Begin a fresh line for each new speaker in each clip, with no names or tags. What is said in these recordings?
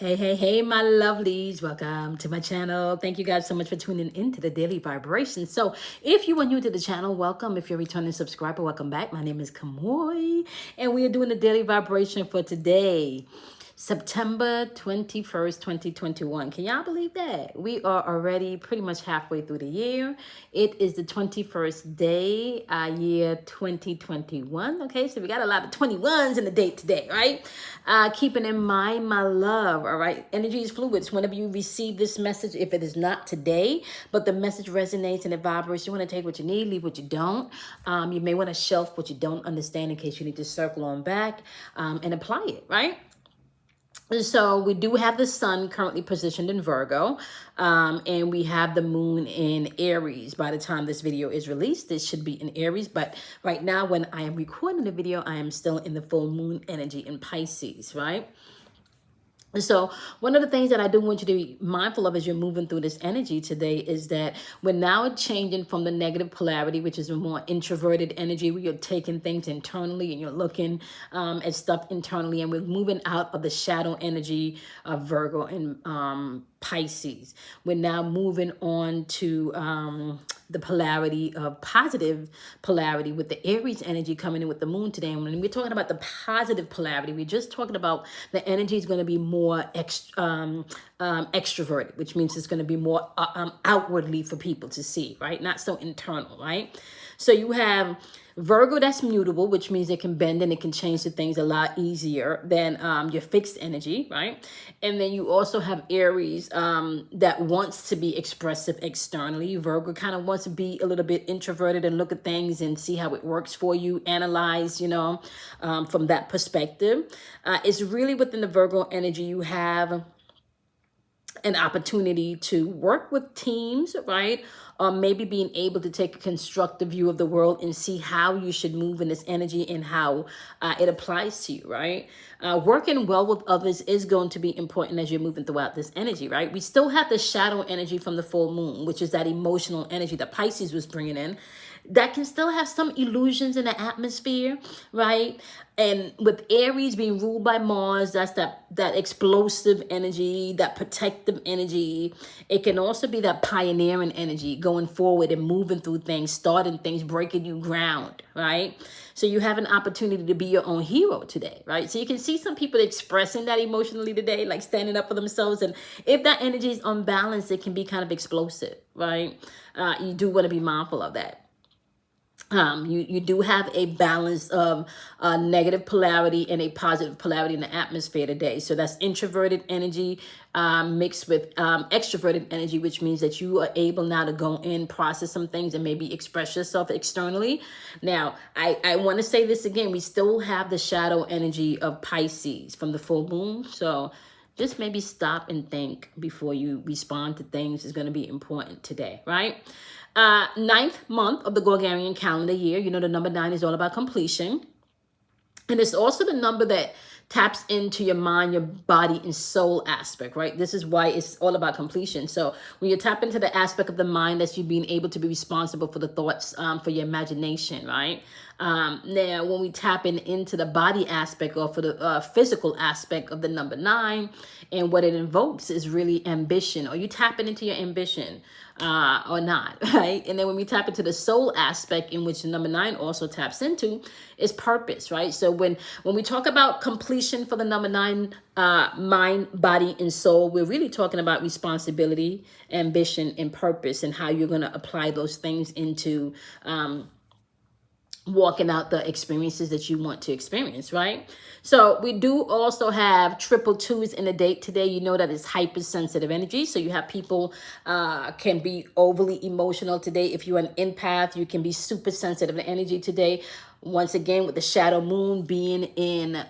Hey, my lovelies. Welcome to my channel. Thank you guys so much for tuning into the Daily Vibration. So if you are new to the channel, welcome. If you're a returning subscriber, welcome back. My name is Kamoy, and we are doing the Daily Vibration for today, September 21st, 2021. Can y'all believe that? We are already pretty much halfway through the year. It is the 21st day, year 2021. Okay, so we got a lot of 21s in the date today, right? Keeping in mind, my love, all right? Energy is fluid. So whenever you receive this message, if it is not today, but the message resonates and it vibrates, you want to take what you need, leave what you don't. You may want to shelf what you don't understand in case you need to circle on back and apply it, right? So we do have the sun currently positioned in Virgo, and we have the moon in Aries. By the time this video is released, this should be in Aries. But right now, when I am recording the video, I am still in the full moon energy in Pisces, right? So one of the things that I do want you to be mindful of as you're moving through this energy today is that we're now changing from the negative polarity, which is a more introverted energy where you're taking things internally and you're looking at stuff internally, and we're moving out of the shadow energy of Virgo and Pisces. We're now moving on to the polarity of positive polarity with the Aries energy coming in with the moon today. And when we're talking about the positive polarity, we're just talking about the energy is going to be more extroverted, which means it's going to be more outwardly for people to see, right? Not so internal, right? So you have Virgo that's mutable, which means it can bend and it can change the things a lot easier than your fixed energy, right? And then you also have Aries that wants to be expressive externally. Virgo kind of wants to be a little bit introverted and look at things and see how it works for you, analyze, from that perspective. It's really within the Virgo energy you have an opportunity to work with teams, right? Maybe being able to take a constructive view of the world and see how you should move in this energy and how it applies to you, right? Working well with others is going to be important as you're moving throughout this energy, right? We still have the shadow energy from the full moon, which is that emotional energy that Pisces was bringing in. That can still have some illusions in the atmosphere, right? And with Aries being ruled by Mars, that's that explosive energy, that protective energy. It can also be that pioneering energy, going forward and moving through things, starting things, breaking new ground, right? So you have an opportunity to be your own hero today, right? So you can see some people expressing that emotionally today, like standing up for themselves. And if that energy is unbalanced, it can be kind of explosive, right? You do want to be mindful of that. You do have a balance of negative polarity and a positive polarity in the atmosphere today. So that's introverted energy mixed with extroverted energy, which means that you are able now to go in, process some things, and maybe express yourself externally. Now, I want to say this again. We still have the shadow energy of Pisces from the full moon. So just maybe stop and think before you respond to things is going to be important today, right? Ninth month of the Gregorian calendar year. You know, the number 9 is all about completion. And it's also the number that taps into your mind, your body, and soul aspect, right? This is why it's all about completion. So when you tap into the aspect of the mind, that's you being able to be responsible for the thoughts, for your imagination, right? Now, when we tap into the body aspect or for the physical aspect of the number 9, and what it invokes is really ambition. Or you tapping into your ambition or not, right? And then when we tap into the soul aspect, in which the number 9 also taps into, is purpose, right? So when we talk about completion for the number 9, mind, body, and soul, we're really talking about responsibility, ambition, and purpose, and how you're going to apply those things into walking out the experiences that you want to experience, right? So we do also have triple 2s in the date today. You know that it's hypersensitive energy. So you have people can be overly emotional today. If you're an empath, you can be super sensitive to energy today. Once again, with the shadow moon being in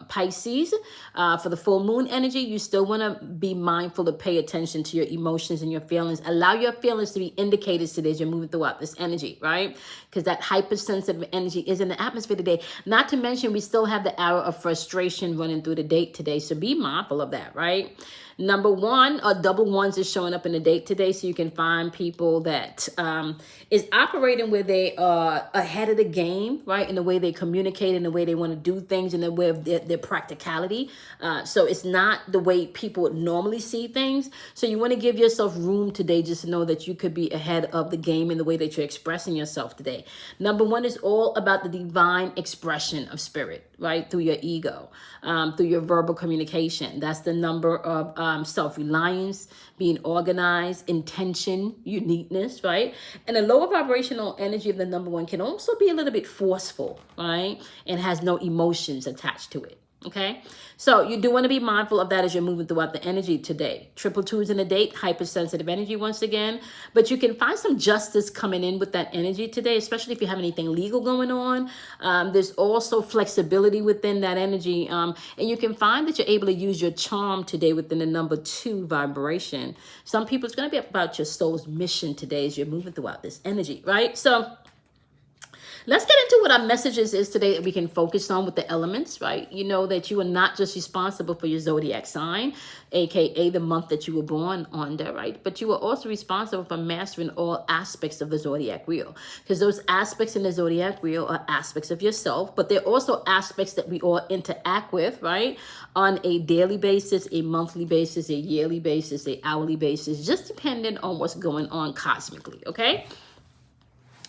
Pisces, for the full moon energy, you still want to be mindful to pay attention to your emotions and your feelings. Allow your feelings to be indicators today as you're moving throughout this energy, right? Because that hypersensitive energy is in the atmosphere today. Not to mention, we still have the hour of frustration running through the date today. So be mindful of that, right? Number 1, double 1s is showing up in the date today, so you can find people that is operating where they are ahead of the game, right? In the way they communicate, in the way they want to do things, in the way of their practicality. So it's not the way people would normally see things. So you want to give yourself room today just to know that you could be ahead of the game in the way that you're expressing yourself today. Number one is all about the divine expression of spirit, right? Through your ego, through your verbal communication. That's the number of self-reliance, being organized, intention, uniqueness, right? And the lower vibrational energy of the number one can also be a little bit forceful, right? And has no emotions attached to it. Okay, so you do want to be mindful of that as you're moving throughout the energy today. Triple twos in a date, hypersensitive energy once again. But you can find some justice coming in with that energy today, especially if you have anything legal going on. There's also flexibility within that energy. And you can find that you're able to use your charm today within the number 2 vibration. Some people, it's going to be about your soul's mission today as you're moving throughout this energy, right? So let's get into what our messages is today that we can focus on with the elements, right? You know that you are not just responsible for your zodiac sign, aka the month that you were born under, right? But you are also responsible for mastering all aspects of the zodiac wheel, because those aspects in the zodiac wheel are aspects of yourself, but they're also aspects that we all interact with, right? On a daily basis, a monthly basis, a yearly basis, a hourly basis, just depending on what's going on cosmically, okay?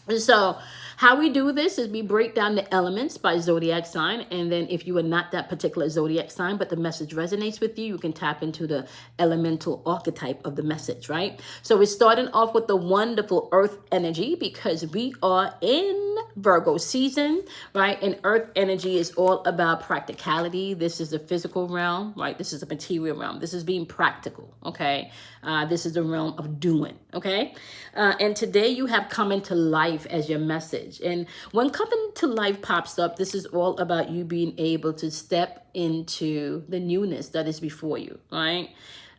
And so how we do this is we break down the elements by zodiac sign. And then if you are not that particular zodiac sign, but the message resonates with you, you can tap into the elemental archetype of the message, right? So we're starting off with the wonderful earth energy because we are in Virgo season, right? And earth energy is all about practicality. This is the physical realm, right? This is the material realm. This is being practical, okay? This is the realm of doing, okay? And today you have come into life as your message. And when coming to life pops up, this is all about you being able to step into the newness that is before you, right?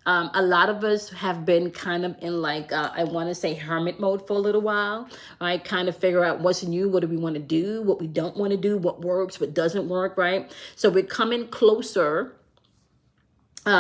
A lot of us have been kind of in like, I want to say hermit mode for a little while, right? Kind of figure out what's new, what do we want to do, what we don't want to do, what works, what doesn't work, right? So we're coming closer to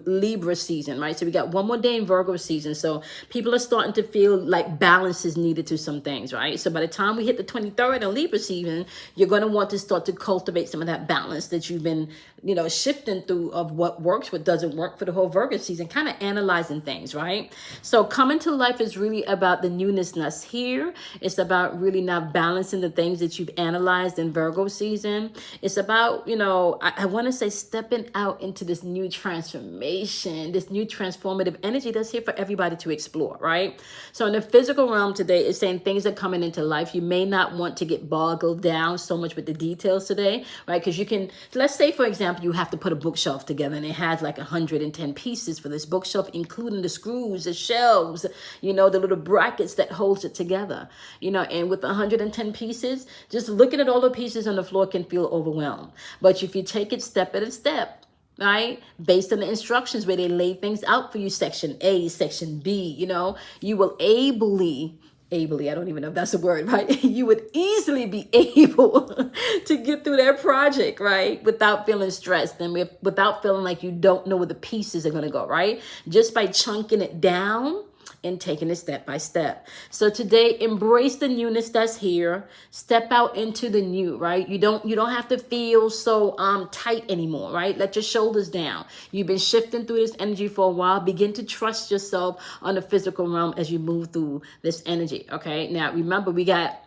Libra season, right? So we got one more day in Virgo season. So people are starting to feel like balance is needed to some things, right? So by the time we hit the 23rd in Libra season, you're going to want to start to cultivate some of that balance that you've been, you know, shifting through of what works, what doesn't work for the whole Virgo season, kind of analyzing things, right? So coming to life is really about the newness that's here. It's about really now balancing the things that you've analyzed in Virgo season. It's about, you know, I want to say stepping out into this new transformation, this new transformative energy that's here for everybody to explore, right? So in the physical realm today, it's saying things are coming into life. You may not want to get boggled down so much with the details today, right? Because you can, let's say, for example, you have to put a bookshelf together and it has like 110 pieces for this bookshelf, including the screws, the shelves, you know, the little brackets that holds it together, you know, and with 110 pieces, just looking at all the pieces on the floor can feel overwhelmed. But if you take it step at a step, right, based on the instructions where they lay things out for you, section A, section B, you know, you will ably, I don't even know if that's a word, right? You would easily be able to get through that project, right? Without feeling stressed and without feeling like you don't know where the pieces are going to go, right? Just by chunking it down and taking it step by step. So today, embrace the newness that's here. Step out into the new, right? You don't have to feel so tight anymore, right? Let your shoulders down. You've been shifting through this energy for a while. Begin to trust yourself on the physical realm as you move through this energy, okay? Now, remember, we got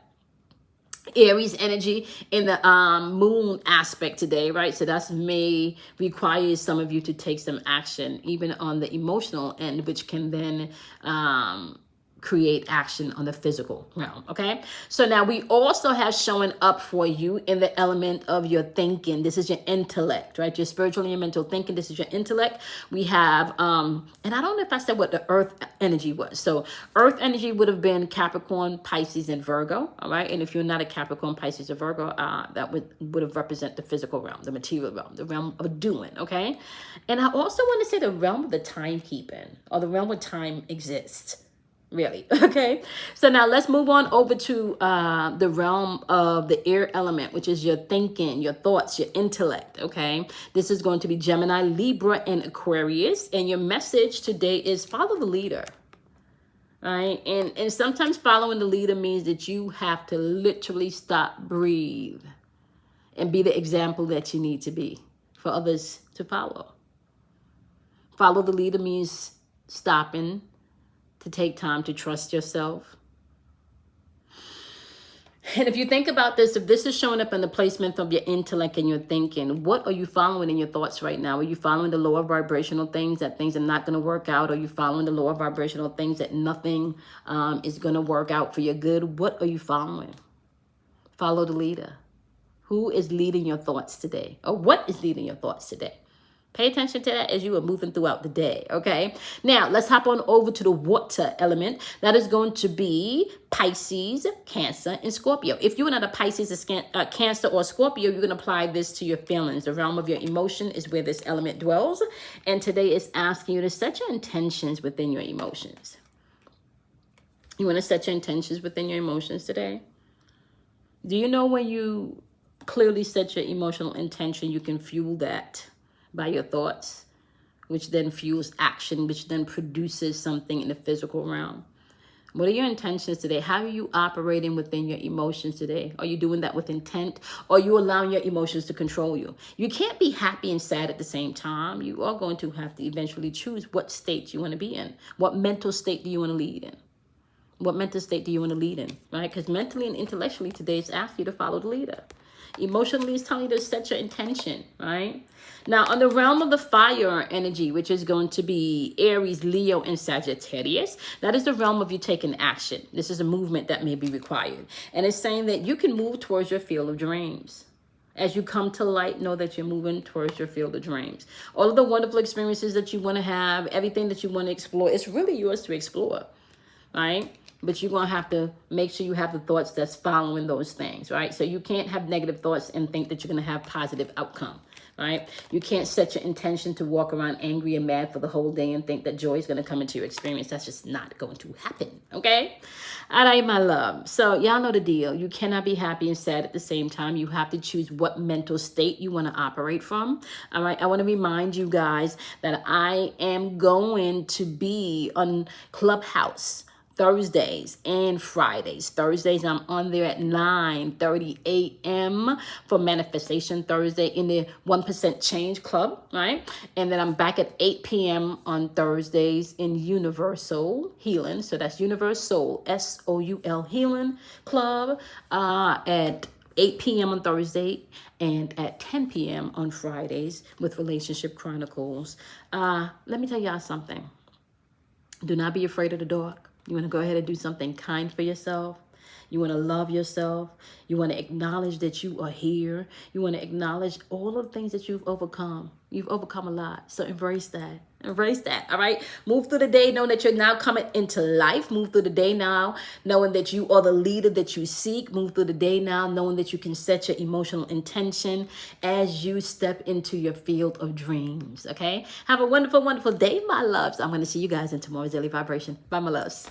Aries energy in the moon aspect today, right? So that may require some of you to take some action, even on the emotional end, which can then create action on the physical realm, okay? So now we also have showing up for you in the element of your thinking. This is your intellect, right? Your spiritual and your mental thinking. This is your intellect. We have, and I don't know if I said what the earth energy was. So earth energy would have been Capricorn, Pisces, and Virgo, all right? And if you're not a Capricorn, Pisces, or Virgo, that would have represent the physical realm, the material realm, the realm of doing, okay? And I also want to say the realm of the timekeeping, or the realm where time exists. Really, okay? So now let's move on over to the realm of the air element, which is your thinking, your thoughts, your intellect, okay? This is going to be Gemini, Libra, and Aquarius. And your message today is follow the leader, right? And sometimes following the leader means that you have to literally stop, breathe, and be the example that you need to be for others to follow. Follow the leader means stopping to take time to trust yourself. And if you think about this, if this is showing up in the placement of your intellect and your thinking, what are you following in your thoughts right now? Are you following the lower vibrational things, that things are not going to work out? Are you following the lower vibrational things that nothing is going to work out for your good? What are you following? Follow the leader. Who is leading your thoughts today? Or what is leading your thoughts today? Pay attention to that as you are moving throughout the day, okay? Now, let's hop on over to the water element. That is going to be Pisces, Cancer, and Scorpio. If you're not a Pisces, a Cancer, or Scorpio, you can apply this to your feelings. The realm of your emotion is where this element dwells. And today is asking you to set your intentions within your emotions. You want to set your intentions within your emotions today? Do you know when you clearly set your emotional intention, you can fuel that by your thoughts, which then fuels action, which then produces something in the physical realm? What are your intentions today? How are you operating within your emotions today? Are you doing that with intent? Or are you allowing your emotions to control you? You can't be happy and sad at the same time. You are going to have to eventually choose what state you want to be in. What mental state do you want to lead in? What mental state do you want to lead in, right? Because mentally and intellectually today it's asking you to follow the leader. Emotionally, it's telling you to set your intention, right? Now, on the realm of the fire energy, which is going to be Aries, Leo, and Sagittarius, that is the realm of you taking action. This is a movement that may be required. And it's saying that you can move towards your field of dreams. As you come to light, know that you're moving towards your field of dreams. All of the wonderful experiences that you want to have, everything that you want to explore, it's really yours to explore, right? But you're going to have to make sure you have the thoughts that's following those things, right? So you can't have negative thoughts and think that you're going to have positive outcome, right? You can't set your intention to walk around angry and mad for the whole day and think that joy is going to come into your experience. That's just not going to happen, okay? All right, my love. So y'all know the deal. You cannot be happy and sad at the same time. You have to choose what mental state you want to operate from, all right? I want to remind you guys that I am going to be on Clubhouse Thursdays and Fridays. Thursdays, I'm on there at 9:30 a.m. for Manifestation Thursday in the 1% Change Club, right? And then I'm back at 8 p.m. on Thursdays in Universal Healing. So that's Universal, S-O-U-L Healing Club at 8 p.m. on Thursday and at 10 p.m. on Fridays with Relationship Chronicles. Let me tell y'all something. Do not be afraid of the dark. You want to go ahead and do something kind for yourself. You want to love yourself. You want to acknowledge that you are here. You want to acknowledge all of the things that you've overcome. You've overcome a lot. So embrace that. Embrace that. All right. Move through the day knowing that you're now coming into life. Move through the day now knowing that you are the leader that you seek. Move through the day now knowing that you can set your emotional intention as you step into your field of dreams. Okay. Have a wonderful, wonderful day, my loves. I'm going to see you guys in tomorrow's daily vibration. Bye, my loves.